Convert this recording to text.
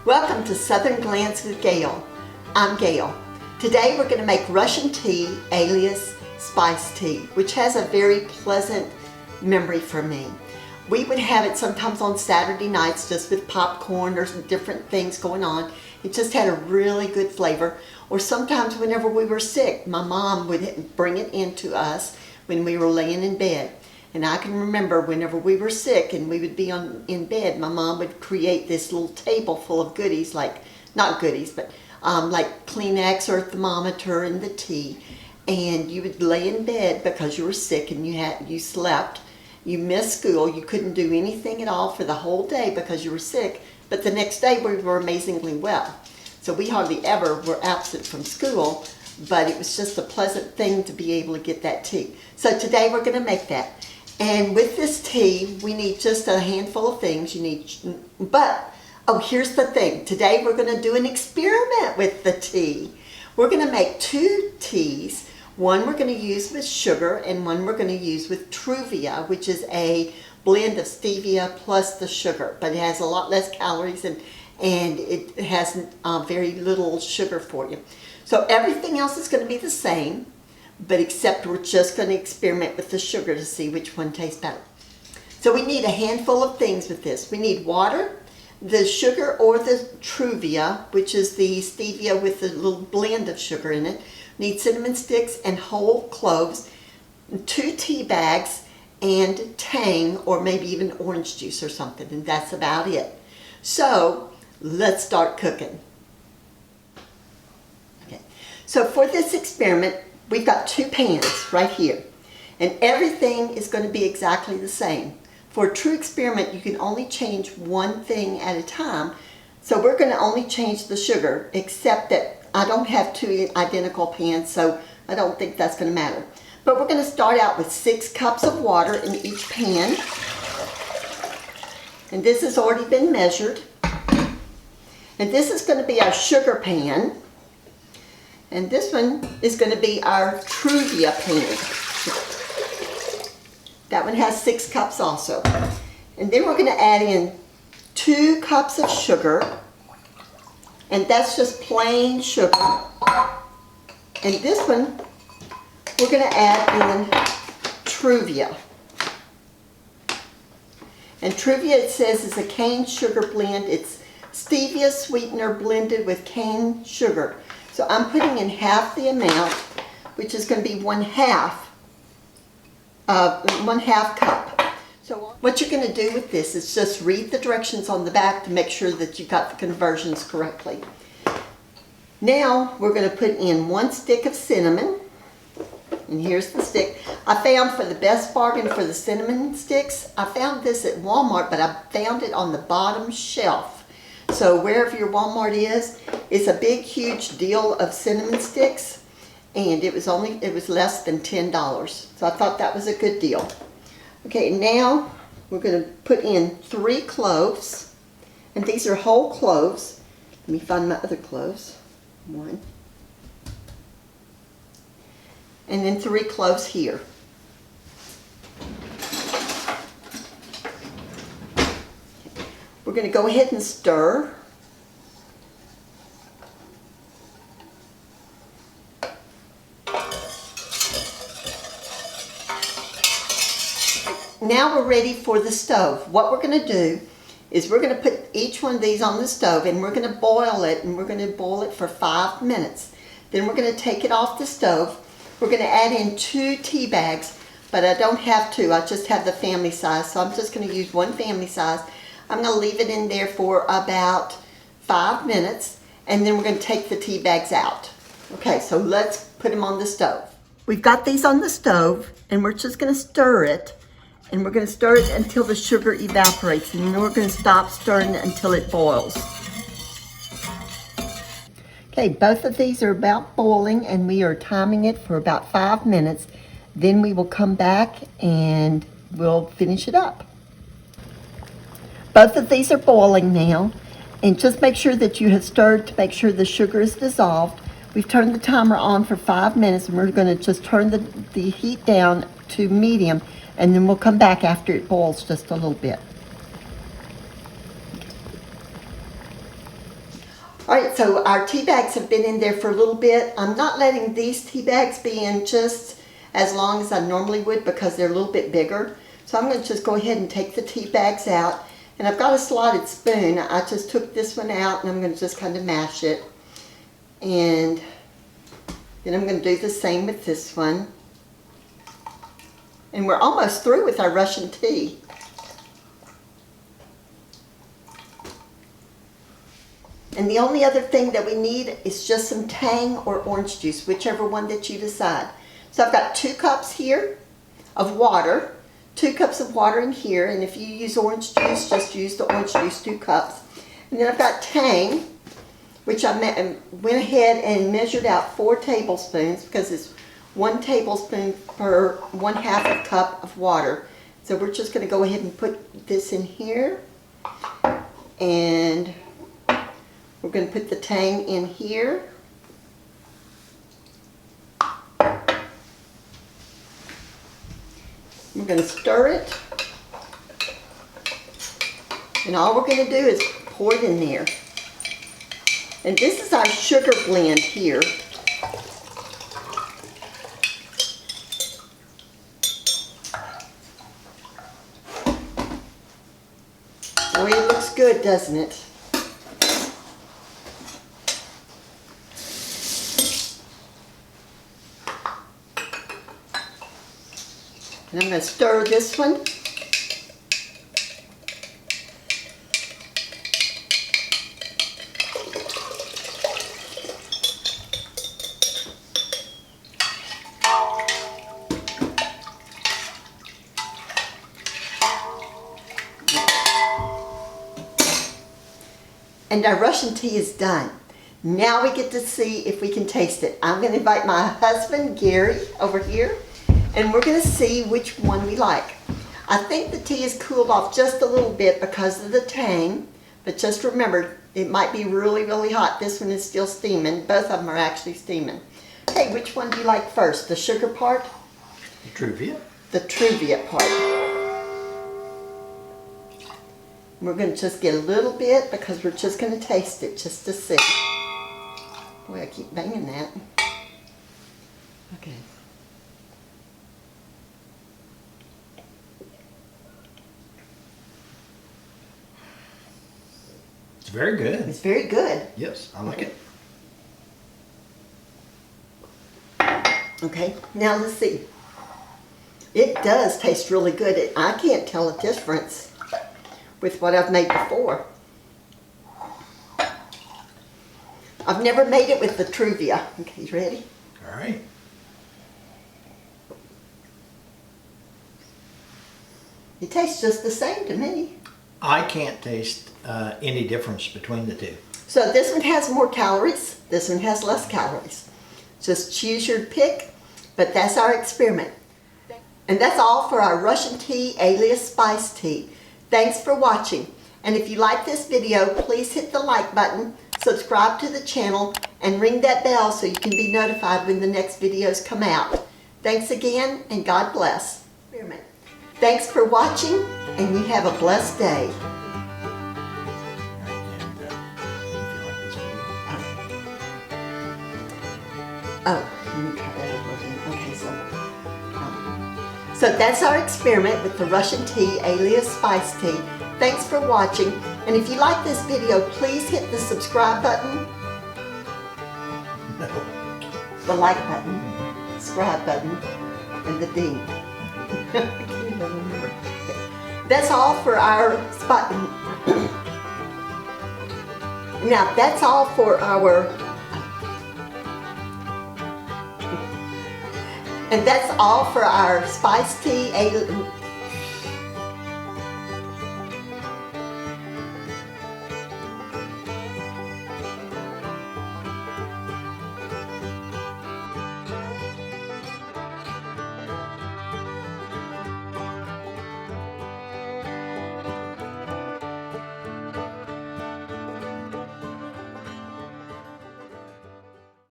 Welcome to Southern Glance with Gail. I'm Gail. Today we're going to make Russian tea alias spice tea, which has a very pleasant memory for me. We would have it sometimes on Saturday nights just with popcorn or some different things going on. It just had a really good flavor. Or sometimes whenever we were sick, my mom would bring it in to us when we were laying in bed. And I can remember whenever we were sick and we would be in bed, my mom would create this little table full of goodies, like, not goodies, but like Kleenex or a thermometer and the tea. And you would lay in bed because you were sick and you slept. You missed school. You couldn't do anything at all for the whole day because you were sick. But the next day we were amazingly well. So we hardly ever were absent from school, but it was just a pleasant thing to be able to get that tea. So today we're going to make that. And with this tea, we need just a handful of things. Here's the thing. Today we're going to do an experiment with the tea. We're going to make two teas. One we're going to use with sugar and one we're going to use with Truvia, which is a blend of stevia plus the sugar. But it has a lot less calories and it has very little sugar for you. So everything else is going to be the same. But except we're just going to experiment with the sugar to see which one tastes better. So we need a handful of things with this. We need water, the sugar or the Truvia, which is the stevia with the little blend of sugar in it. We need cinnamon sticks and whole cloves, 2 tea bags, and Tang or maybe even orange juice or something, and that's about it. So let's start cooking. Okay. So for this experiment, we've got 2 pans right here, and everything is going to be exactly the same. For a true experiment, you can only change one thing at a time, so we're going to only change the sugar, except that I don't have 2 identical pans, so I don't think that's going to matter. But we're going to start out with 6 cups of water in each pan, and this has already been measured. And this is going to be our sugar pan. And this one is going to be our Truvia pan. That one has 6 cups also. And then we're going to add in 2 cups of sugar. And that's just plain sugar. And this one, we're going to add in Truvia. And Truvia, it says, is a cane sugar blend. It's stevia sweetener blended with cane sugar. So I'm putting in half the amount, which is going to be 1/2 cup. So what you're going to do with this is just read the directions on the back to make sure that you got the conversions correctly. Now we're going to put in 1 stick of cinnamon. And here's the stick. I found for the best bargain for the cinnamon sticks, I found this at Walmart, but I found it on the bottom shelf. So wherever your Walmart is, it's a big, huge deal of cinnamon sticks, and it was less than $10. So I thought that was a good deal. Okay, now we're going to put in 3 cloves, and these are whole cloves. Let me find my other cloves. 1. And then 3 cloves here. We're going to go ahead and stir. Now we're ready for the stove. What we're going to do is we're going to put each one of these on the stove and we're going to boil it, and we're going to boil it for 5 minutes. Then we're going to take it off the stove. We're going to add in 2 tea bags, but I don't have 2. I just have the family size, so I'm just going to use 1 family size. I'm going to leave it in there for about 5 minutes, and then we're going to take the tea bags out. Okay, so let's put them on the stove. We've got these on the stove, and we're just going to stir it, and we're going to stir it until the sugar evaporates, and then we're going to stop stirring it until it boils. Okay, both of these are about boiling, and we are timing it for about 5 minutes. Then we will come back and we'll finish it up. Both of these are boiling now, and just make sure that you have stirred to make sure the sugar is dissolved. We've turned the timer on for 5 minutes, and we're going to just turn the heat down to medium, and then we'll come back after it boils just a little bit. All right, so our tea bags have been in there for a little bit. I'm not letting these tea bags be in just as long as I normally would because they're a little bit bigger. So I'm going to just go ahead and take the tea bags out. And I've got a slotted spoon. I just took this one out and I'm going to just kind of mash it. And then I'm going to do the same with this one. And we're almost through with our Russian tea. And the only other thing that we need is just some Tang or orange juice, whichever one that you decide. So I've got 2 cups here of water, 2 cups of water in here, and if you use orange juice, just use the orange juice, 2 cups. And then I've got Tang, which I went ahead and measured out 4 tablespoons because it's 1 tablespoon per 1/2 cup of water. So we're just going to go ahead and put this in here, and we're going to put the Tang in here. We're going to stir it. And all we're going to do is pour it in there. And this is our sugar blend here. Boy, it looks good, doesn't it? And I'm going to stir this one. And our Russian tea is done. Now we get to see if we can taste it. I'm going to invite my husband, Gary, over here, and we're going to see which one we like. I think the tea is cooled off just a little bit because of the Tang, but just remember, it might be really, really hot. This one is still steaming. Both of them are actually steaming. Okay, which one do you like first? The sugar part? The Truvia. The Truvia part. We're going to just get a little bit because we're just going to taste it just to see. Boy, I keep banging that. Okay. It's very good. It's very good. Yes, I like it. Okay, now let's see. It does taste really good. I can't tell a difference with what I've made before. I've never made it with the Truvia. Okay, you ready? All right. It tastes just the same to me. I can't taste any difference between the two. So this one has more calories. This one has less calories. Just choose your pick, but that's our experiment. And that's all for our Russian tea alias spice tea. Thanks for watching. And if you like this video, please hit the like button, subscribe to the channel, and ring that bell so you can be notified when the next videos come out. Thanks again, and God bless. Thanks for watching, and you have a blessed day. Oh, let me try that over again. Okay, so that's our experiment with the Russian tea alias spice tea. Thanks for watching, and if you like this video, please hit the subscribe button, the like button, subscribe button, and the ding. I can't even remember. That's all for our spot. Now that's all for our. And that's all for our spice tea